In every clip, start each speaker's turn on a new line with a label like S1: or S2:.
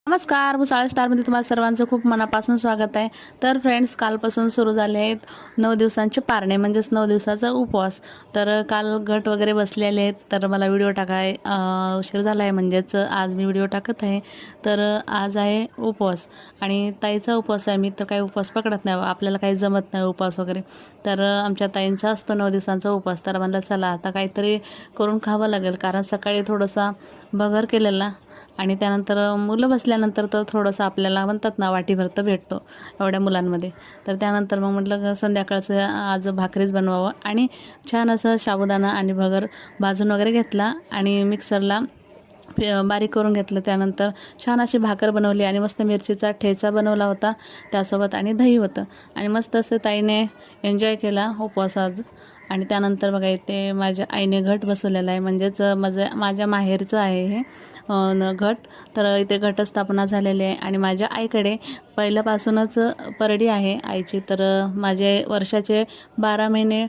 S1: नमस्कार, भुसावळ स्टारमध्ये तुम्हाला सर्वांचं खूप मनापासून स्वागत आहे। तर फ्रेंड्स, कालपासून सुरू झाले आहेत 9 दिवसांचे पारणे, म्हणजेच 9 दिवसाचा उपवास। तर काल घट वगैरे बसलेले आहेत, तर मला व्हिडिओ टाकाय उशीर झाला आहे, म्हणजेच आज मी व्हिडिओ टाकत आहे। तर आज आहे उपवास आणि ताईचा उपवास आहे। मी तर काही उपवास पकडत नाही, आपल्याला काही जमत नाही उपवास वगैरे। तर आमच्या ताईंचा असतो 9 दिवसांचा उपवास। तर म्हणलं चला आता काहीतरी करून खावं लागेल, कारण सकाळी थोडासा भगर केलेला आणि त्यानंतर मुलं बसल्यानंतर तर थोडंसं आपल्याला म्हणतात ना वाटीभर तर भेटतो एवढ्या मुलांमध्ये। तर त्यानंतर मग म्हटलं संध्याकाळचं आज भाकरीच बनवावं आणि छान असं साबुदाणा आणि भगर भाजून वगैरे घेतला आणि मिक्सरला बारीक करून घेतलं। त्यानंतर छान अशी भाकर बनवली आणि मस्त मिरचीचा ठेचा बनवला होता त्यासोबत आणि दही होतं आणि मस्त असं ताईने एन्जॉय केला उपवास आज। आणि त्यानंतर बघा इथे माझ्या आईने घट बसवलेला आहे, म्हणजेच माझ्या माहेरचं आहे हे घट। तर इथे घटस्थापना झालेली आहे आणि माझ्या आईकडे पहिल्यापासूनच परडी आहे आईची। तर माझे वर्षाचे 12 महिने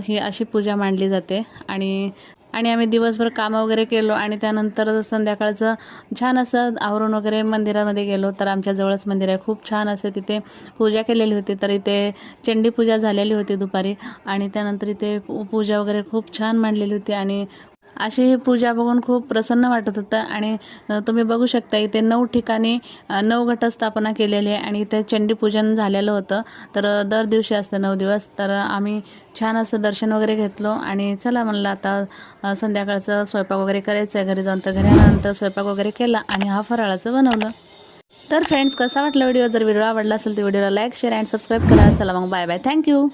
S1: ही अशी पूजा मांडली जाते आणि आम्ही दिवसभर कामं वगैरे केलो आणि त्यानंतर संध्याकाळचं छान असं आवरून वगैरे मंदिरामध्ये गेलो। तर आमच्या जवळच मंदिर आहे, खूप छान असं तिथे पूजा केलेली होती। तर इथे चंडी पूजा झालेली होती दुपारी आणि त्यानंतर इथे पूजा वगैरे खूप छान मांडलेली होती आणि अशी ही पूजा बघून खूप प्रसन्न वाटत होतं। आणि तुम्ही बघू शकता इथे 9 ठिकाणी 9 घटस्थापना केलेली आहे आणि इथे चंडीपूजन झालेलं होतं। तर दर दिवशी असतं 9 दिवस। तर आम्ही छान असं दर्शन वगैरे घेतलो आणि चला म्हणलं आता संध्याकाळचं स्वयंपाक वगैरे करायचं आहे घरी जाऊन। तर घरी आल्यानंतर स्वयंपाक वगैरे केला आणि हा फराळाचं बनवलं। तर फ्रेंड्स, कसा वाटला व्हिडिओ? जर व्हिडिओ आवडला असेल तर व्हिडिओला लाईक, शेअर अँड सबस्क्राईब करा। चला मग बाय बाय, थँक्यू।